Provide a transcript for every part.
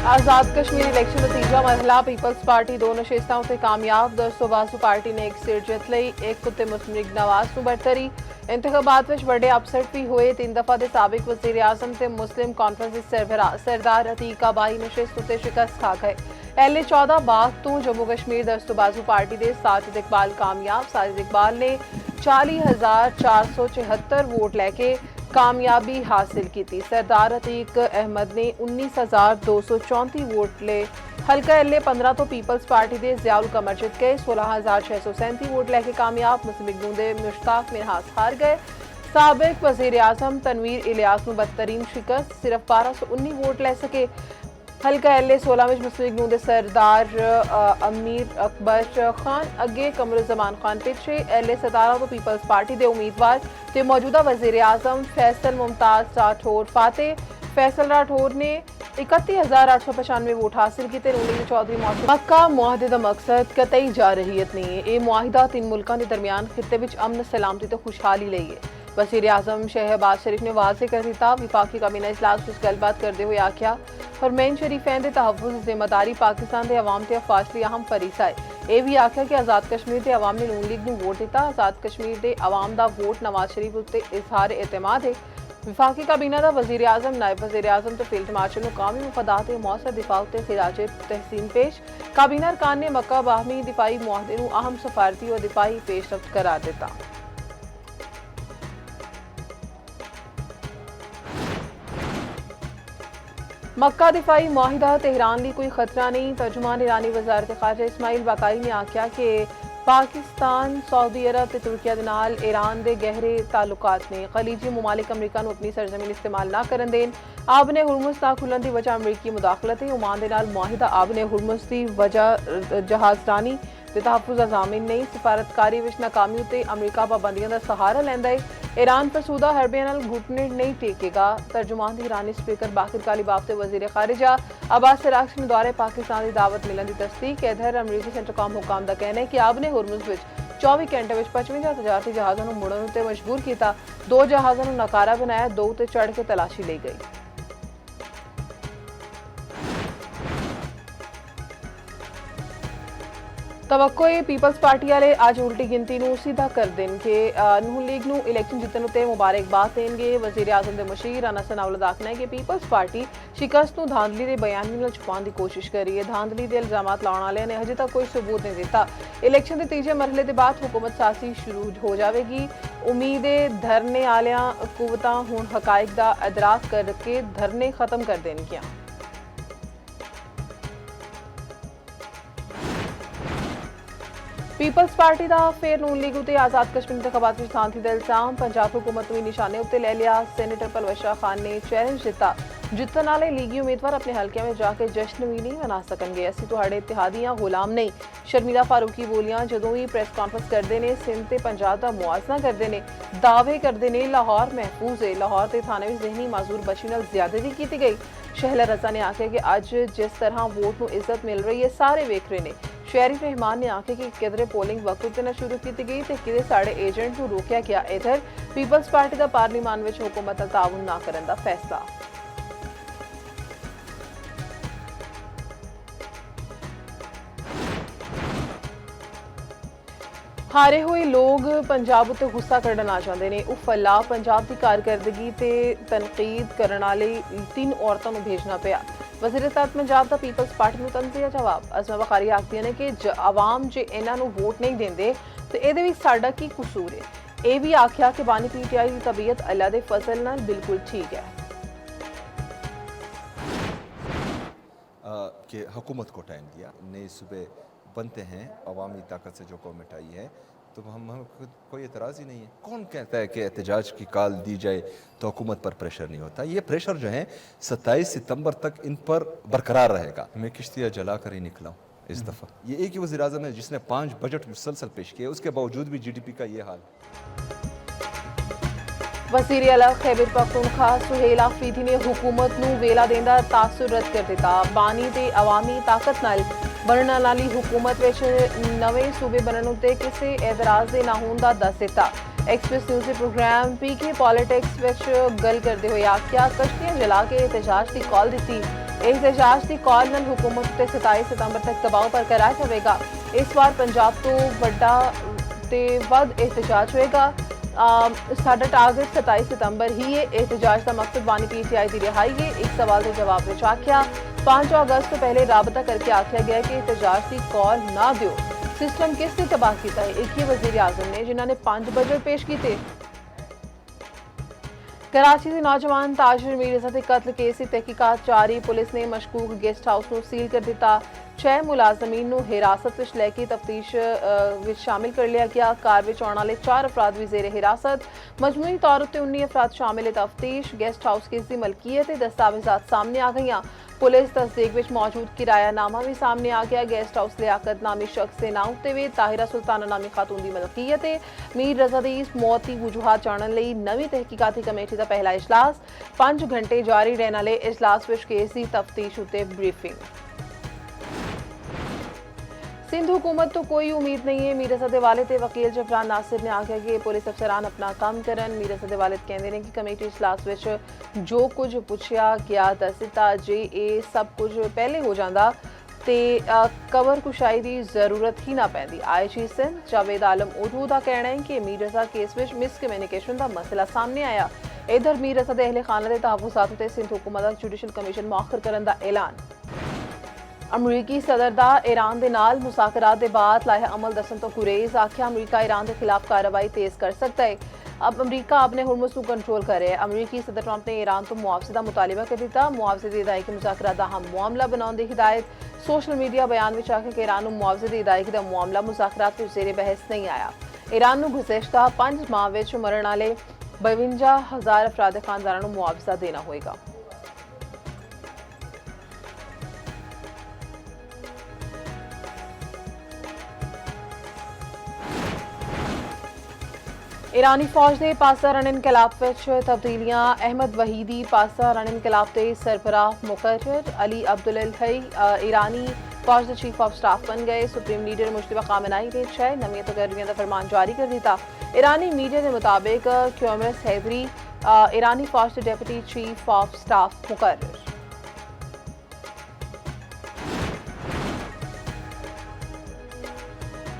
आजाद Kashmir election नतीजा मरहला peoples party दो नशिस्तां उत्ते कामयाब दोस्तों बाजू पार्टी ने एक सीट जित लई एक उत्ते मुस्लिम लीग नवाज नूं बरतरी इंतखाबात विच बड़े अपसेट भी हुए 3 दफा दे साबिक वज़ीर आज़म ते मुस्लिम कॉन्फ्रेंस दे सरबराह सरदार अतीक आबाई नशिस्त उत्ते शिकस्त खा गए। पहले 14 बाग तो जम्मू कश्मीर दस्तों बाजू पार्टी दे साजिद इकबाल कामयाब। साजिद इकबाल ने 40,474 वोट लैके कामयाबी हासिल की थी। सरदार अतीक अहमद ने 19,234 वोट ले हल्का एल 15 तो पीपल्स पार्टी दे ज़ियाउल कमर जित गए। 16,637 वोट लेके कामयाब। मुस्लिम लीग नूं दे मुश्ताक मिनहास हार गए। साबिक वज़ीर आज़म तनवीर इलियास नूं बदतरीन शिकस्त, सिर्फ 1219 वोट ले सके। हल्का एल 16 में मुस्लिम लीग नूं दे सरदार अमीर अकबर खान अगे कमरुज़मान खान पिछे। एल 17 तो पीपल्स पार्टी दे उम्मीदवार ते मौजूदा वज़ीर आज़म फैसल मुमताज़ राठौर फाते। फैसल राठौर ने 31,895 वोट हासिल किए। रूलिंग चौधरी मक्का मुआहदे का मकसद कतई जारहीयत नहीं है। यह मुआहिदा 3 मुल्कों के दरमियान खिते में अमन सलामती तो खुशहाली लई है। वज़ीर आज़म शहबाज शरीफ ने वाजे कर दिता। विफाकी काबीना इजलास में गलबात करते हुए आख्या हरमैन शरीफैन के तहफ़्फ़ुज़ जिम्मेदारी पाकिस्तान के अवाम के अफवाज की अहम फरीसा है। यह भी आख्या कि आज़ाद कश्मीर के अवाम ने नून लीग को वोट दिता। आज़ाद कश्मीर के अवाम का वोट नवाज शरीफ उत्ते इजहार एतमाद है। विफाकी काबीना का वज़ीर आज़म नायब वज़ीर आज़म तो फील्ड मार्शल को कौमी मफादात मौसर दिफा उत्ते खिराज तहसीन पेश। काबीना अरकान ने मक्का बाहमी दिफाई मुआहदे को अहम सफारती और दिफाई पेशरफ्त करार दिता। मक्का दिफाई मुआहिदा तेहरान ली कोई खतरा नहीं। तर्जुमान ईरानी वज़ारत ख़ारजा इस्माइल बाकाई ने आख्या कि पाकिस्तान सऊदी अरब ते तुर्किया दे नाल ईरान दे गहरे ताल्लुकात ने खलीजी ममालिक अमरीका नूं अपनी सरजमीन इस्तेमाल ना करन देन। आबने हुरमुज़ ना खुलन की वजह अमरीकी मुदाखलत है। ओमान दे नाल मुआहिदा आबने हुरमुज़ की वजह जहाजरानी ते तहफ़्फ़ुज़ ज़ामिन नहीं। सिफारतकारी विच नाकामी उत्ते अमरीका पाबंदियों का सहारा लैंदा है। ईरान फसूदा हरबे नाल घुटने नहीं टेकेगा। तर्जुमान ईरानी स्पीकर बाकिर कालीबाफ ते वज़ीर खारिजा अब्बास अराग़ची ने दौरे पाकिस्तान की दावत मिलन की तस्दीक। इधर अमरीकी सेंट्रकॉम हुकाम का कहना है कि आबने हुरमुज़ विच 24 घंटे में 55 तजारती जहाज़ों को मुड़न उत्ते मजबूर किया। 2 जहाज़ों को नकारा बनाया, 2 उत्ते चढ़ के तलाशी ली गई। तवक्को पीपल्स पार्टी वाले आज उल्टी गिनती नूं सीधा कर देन कि नून लीग नूं इलेक्शन जितन उत्ते मुबारकबाद देंगे। वज़ीर आज़म के मशीर राना सनाउल्लाह दा आखना है कि पीपल्स पार्टी शिकस्त नूं धांधली के बयानी नाल छुपाने की कोशिश कर रही है। धांधली के इल्जामात लाने वाले ने अजे तक कोई सबूत नहीं दिता। इलेक्शन के तीजे मरहले के बाद हुकूमत साजी शुरू हो जाएगी। उम्मीद है धरने आलियां कुवतां हुण हकायक दा इदराक करके धरने खत्म कर देणगियां। पीपल्स पार्टी का फिर नून लीग उत्ते आज़ाद कश्मीर इंतखाबात में धांधली का इल्जाम। पंजाब हुकूमत ने निशाने उत्ते ले लिया। सैनेटर परवेज़ शाह खान ने चैलेंज दिता जितन वाले लीगी उम्मीदवार अपने हल्के में जाकर जश्न भी नहीं मना सकणगे। असीं तुहाडे इत्तेहादियां गुलाम नहीं। शर्मिला फारूकी बोलियां जदों भी प्रेस कॉन्फ्रेंस करते हैं सिंध ते पंजाब का मुआवजा करते हैं, दावे करते हैं लाहौर महफूज है। लाहौर के थाने में जहनी माजूर बची नाल ज्यादती की गई। शहला रजा ने आख्या कि अज जिस तरह वोट को इज्जत मिल रही है सारे वेख रहे हैं। शहरीफ रहमान ने आख्या कि किधरे पोलिंग वक्त उत्ते ना शुरू की गई तो किधरे साढ़े एजेंट को रोकया गया। इधर पीपल्स पार्टी का पार्लीमान में हुकूमत नाल ताउन ना करन दा फैसला। हारे हुए लोग पंजाब उत्ते गुस्सा कढ़ना चाहते हैं। उफ अल्लाह पंजाब की कारकरदगी ते तनकीद करने वाली 3 औरतों को भेजना पिया। वज़ीर-ए-ताकत पंजाब का पीपल्स पार्टी को तंज़िया जवाब। अज़मा बखारी आखदियां ने कि आवाम जे इन्हां नूं वोट नहीं देंदे तो इहदे विच साडा की कसूर है। यह भी आख्या कि बानी पीटीआई की तबीयत अल्लाह दे फजल नाल बिल्कुल ठीक है। कि हुकूमत को टाइम दिया, नए सूबे बनते हैं, अवामी ताकत से जो गवर्नमेंट आई है तो हम कोई एतराज़ ही नहीं है। कौन कहता है कि एहतजाज की कॉल दी जाए तो हुकूमत पर प्रेशर नहीं होता। ये प्रेशर जो है 27 सितंबर तक इन पर बरकरार रहेगा। मैं किश्तियाँ जला कर ही निकला हूँ इस दफ़ा। ये एक ही वज़ीर आज़म है जिसने 5 बजट मुसलसल पेश किए, उसके बावजूद भी GDP का ये हाल। वज़ीर आला खैबर पख्तूनख्वा सुहेल आफरीदी ने हुकूमत नूं वेला देंदा तासुर रद्द कर दिता। बानी ते अवामी ताकत नाल बनने वाली हुकूमत विच नवे सूबे बनने उत्ते किसी एतराज़ दे ना होण दा दस दिता। एक्सप्रेस न्यूज़ के प्रोग्राम PK पॉलिटिक्स विच गल करते हुए आख्या कश्तियां जला के एहतजाज की कॉल दी। एहतजाज की कॉल नाल हुकूमत उत्ते 27 सितंबर तक दबाव बरकरार रहेगा। इस बार पंजाब तो वड्डा ते वध एहतजाज होएगा। साडा टारगेट 27 सितंबर ही है। एहतजाज का मकसद बानी PTI की रिहाई है। एक सवाल के जवाब में आख्या 5 अगस्त तो पहले राबता करके आख्या गया कि एहतजाज की कॉल ना दियो। सिस्टम किसने तबाह किया है? एक ही वजीर आजम ने जिन्होंने 5 बजट पेश किए। कराची के नौजवान ताजिर मीर रज़ा के कत्ल केस की तहकीकात जारी। पुलिस ने मशकूक गेस्ट हाउस को सील कर दिता। 6 मुलाजमीन को हिरासत विच लैके तफ्तीश विच शामिल कर लिया गया। कार विच आने वाले 4 अफराद भी जेर हिरासत। मजमूई तौर पर 19 अफराद शामिल है तफ्तीश। गेस्ट हाउस की मलकीयत दस्तावेजात सामने आ गई। पुलिस तस्दीक विच मौजूद किरायानामा भी सामने आ गया। गेस्ट हाउस लियाकत नामी शख्स के नाम उत्ते ताहिरा सुल्ताना नामी खातून की मलकीयत है। मीर रज़ा की इस मौत की वजूहात जानने लई नवी तहकीकाती कमेटी का पहला इजलास। 5 घंटे जारी रहने वाले इजलास विच केस की तफ्तीश उत्ते ब्रीफिंग। सिंध हुकूमत तो कोई उम्मीद नहीं है। मीर रज़ा दे वालिद ते वकील जफरान नासिर ने आख्या कि पुलिस अफसरान अपना काम करन। मीर रज़ा दे वालिद कहते हैं कि कमेटी इजलास विच जो कुछ पुछया गया दसिता जे ये सब कुछ पहले हो जाता ते कवर कुशाई की जरूरत ही ना पैंदी। IG सिंध जावेद आलम उर्दू का कहना है कि मीर रज़ा केस विच मिसकम्युनिकेशन का मसला सामने आया। इधर मीर रज़ा दे अहले खाना के तहफुजात ते सिंध हुकूमत का जुडिशल कमीशन मौखर करने का ऐलान। अमरीकी सदर दा ईरान दे नाल मुज़ाकरात दे बाद लाहे अमल दसन तो गुरेज। आख्या अमरीका ईरान के खिलाफ कार्रवाई तेज कर सकता है। अब अमरीका अपने हुर्मुज़ को कंट्रोल करे। अमरीकी सदर ट्रंप ने ईरान तो मुआवजे का मुतालबा कर दिता। मुआवजे की अदायगी मुज़ाकरात का अहम मामला बनाने की हिदायत। सोशल मीडिया बयान में आख्या कि ईरान मुआवजे की अदायगी का मामला मुज़ाकरात में जेर बहस नहीं आया। ईरान को गुज़श्ता 5 माह में मरण वाले 52,000 अफराद खानदानों को मुआवजा देना होगा। ईरानी फौज के पासा रण इनकलाब तब्दीलियां। अहमद वहीदी पासा रण इनकलाब के सरबराह मुकर्रर। अली अब्दुल हई ईरानी फौज के चीफ ऑफ स्टाफ बन गए। सुप्रीम लीडर मुश्तबा खामेनेई ने 6 नवी तकरीरियों का फरमान जारी कर दिया। ईरानी मीडिया के मुताबिक क्यूमरस हैदरी ईरानी फौज के डिप्टी चीफ ऑफ स्टाफ मुकर्रर।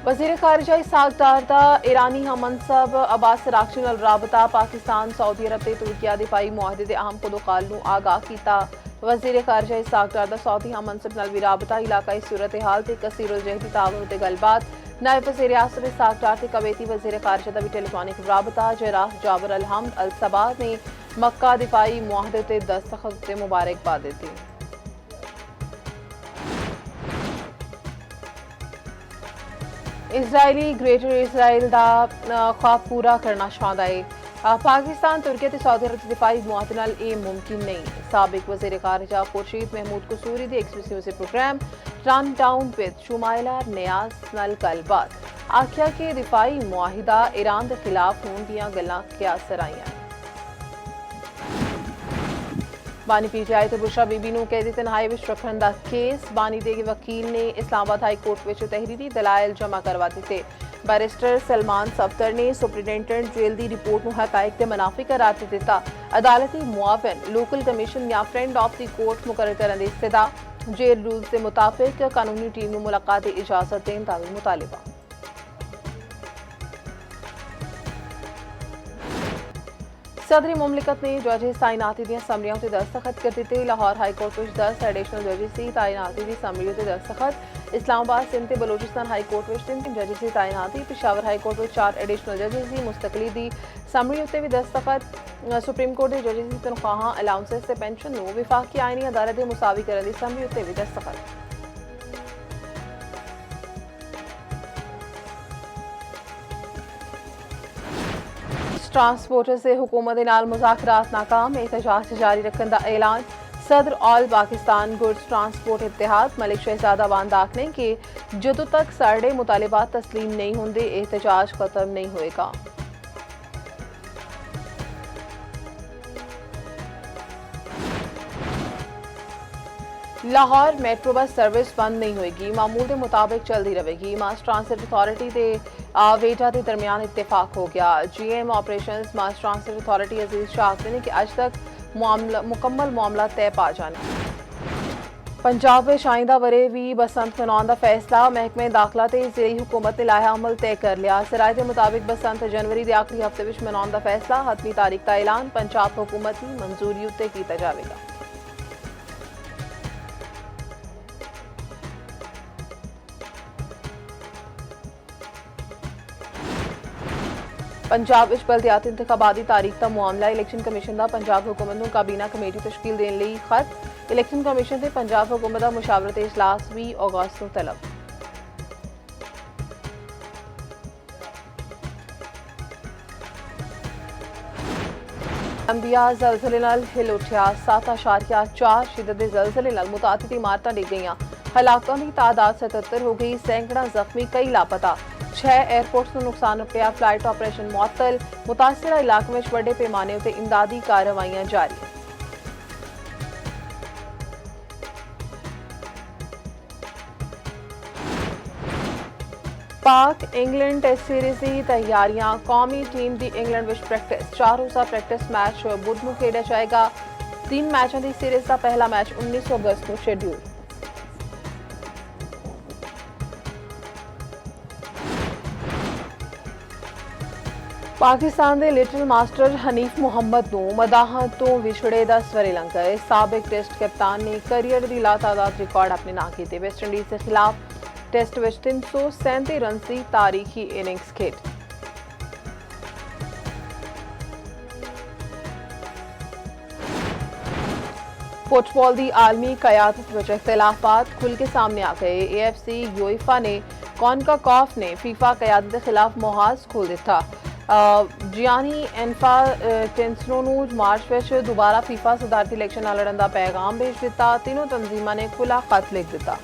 वज़ीर ख़ारिजा इसहाक़ डार दा ईरानी हम मनसब अब्बास अराग़ची नाल राबता। पाकिस्तान सऊदी अरब ते तुर्किया दिफाई मुआहदे दे अहम खुदोखाल नूं आगाह कीता। वज़ीर ख़ारिजा इसहाक़ डार दा सऊदी हम मनसब नाल भी राबता। इलाकाई सूरत हाल ते कसीरुल जहदी ताउन ते गलबात। नायब वज़ीर आज़म इसहाक़ डार ते कवैती वज़ीर ख़ारिजा दा भी टेलीफोनिक राबता। जराह जाबर अल-हम्द अल-सबा ने मक्का दिफाई मुआहदे ते दस्तखत ते मुबारकबाद दी। इजरायली ग्रेटर इसराइल का ख्वाब पूरा करना चाहता है। पाकिस्तान तुर्की ते सऊदी अरब दिफाई मुआहदे नाल ये मुमकिन नहीं। साबिक वज़ीर ख़ारिजा खुर्शीद महमूद कसूरी दी XBC news program run down with Shumaila Niaz नाल गलबात। आख्या कि दिफाई मुआहिदा ईरान के खिलाफ होने दियां गल्लां क्या सराइयां। बानी PTI ते बुशरा बीबी नूं कैदी तनहाई विच रखण दा केस। बानी दे वकील ने इस्लामाबाद हाई कोर्ट विच तहरीरी दलाइल जमा करवा दिते। बैरिस्टर सलमान सफदर ने सुपरिटेंडेंट जेल की रिपोर्ट नूं हकायक के मुनाफी करार दिता। अदालती मुआवन लोकल कमीशन या फ्रेंड ऑफ द कोर्ट मुकर्रर करने की इस्तदा। जेल रूल्स के मुताबिक कानूनी टीम नूं मुलाकात की इजाजत देने का भी मुतालबा। सदरी मुमलिकत ने जजेस तायनाती दी समरियां ते दस्तखत कर दिते। लाहौर हाई कोर्ट विच 10 एडिशनल जजेस की तायनाती दी समरियां ते दस्तखत। इस्लामाबाद सिंध ते बलोचिस्तान हाई कोर्ट विच 3 जजेस की तायनाती। पेशावर हाई कोर्ट विच 4 एडिशनल जजेस की मुस्तकली दी समरी उत्ते भी दस्तखत। सुप्रीम कोर्ट के जजेस की तनख्वाहां अलाउंसेस ते पेंशन नूं विफाकी आईनी अदालत दे मुसावी करने दी समरी उत्ते भी दस्तखत। ट्रांसपोर्टर से हुकूमत के नाल मुज़ाकरात नाकाम। एहतजाज जारी रखने का ऐलान। सदर ऑल पाकिस्तान गुड्स ट्रांसपोर्ट इत्तेहाद मलिक शहजादा वांदाक ने कि जदों तक साढ़े मुतालिबात तस्लीम नहीं होंदे एहतजाज खत्म नहीं होएगा। लाहौर मेट्रो बस सर्विस बंद नहीं होगी। मामूल के मुताबिक चलती रहेगी। मास ट्रांसिट अथॉरिटी के वेटा के दरमियान इत्तेफाक हो गया। GM ऑपरेशंस मास ट्रांसिट अथॉरिटी अजीज शाह ने कि अज तक मुकम्मल मामला तय पा जाना। पंजाब में आइंदा वरे भी बसंत मनाने का फैसला महकमे दाखिला ते जिली हुकूमत ने लाया अमल तय कर लिया। सराय के मुताबिक बसंत जनवरी के आखिरी हफ्ते में मनाने का फैसला हतमी तारीख का ऐलान पंजाब हुकूमत की मंजूरी उत्ते किया जाएगा। पंजाब विच बलदियाती इंतखाबात दी तारीख का मामला इलैक्शन कमीशन का पंजाब हुकूमत नूं काबीना कमेटी तश्कील देने लई खत इलैक्शन कमीशन से पंजाब हुकूमत का मुशावरती इजलास 20 अगस्त नूं तलब। अंबिया जलजले नाल हिल उठिया 7.4 शिदत दे जलजले नाल मुतादिद इमारतां डिग गईयां। हलाकों की तादाद 77 हो गई, सैकड़ा जख्मी, कई लापता। 6 एयरपोर्ट्स को नुकसान उपया, फ्लाइट ऑपरेशन मुअत्तल। मुतासरा इलाकों में बड़े पैमाने उत्ते इमदादी कार्रवाइयां जारी। पाक इंग्लैंड टेस्ट सीरीज की तैयारियां कौमी टीम की इंग्लैंड विच प्रैक्टिस 4 रोज़ा प्रैक्टिस मैच बुध को खेड़ा जाएगा। 3 मैचों की सीरीज का पहला मैच 19 अगस्त को शेड्यूल। पाकिस्तान के लिटिल मास्टर हनीफ मुहम्मद नूं मदाहां तो विछड़े का सवरे लंघ गए। साबिक टेस्ट कप्तान ने करियर की लातादाद रिकॉर्ड अपने नाम किए। वेस्ट इंडीज के खिलाफ टेस्ट विच 337 रन की तारीखी इनिंग्स खेड। फुटबॉल की आलमी कयादत विच इख्तिलाफात खुल के सामने आ गए। AFC यूएफा ने कॉन्काकॉफ ने फीफा कयादत के खिलाफ मुहाज खोल दिता। जियानी इन्फांटिनो नूं मार्च विच दोबारा फीफा सदारती इलैक्शन नाल लड़न का पैगाम भेज दिता। तीनों तंजीमां ने खुला खत लिख दिता।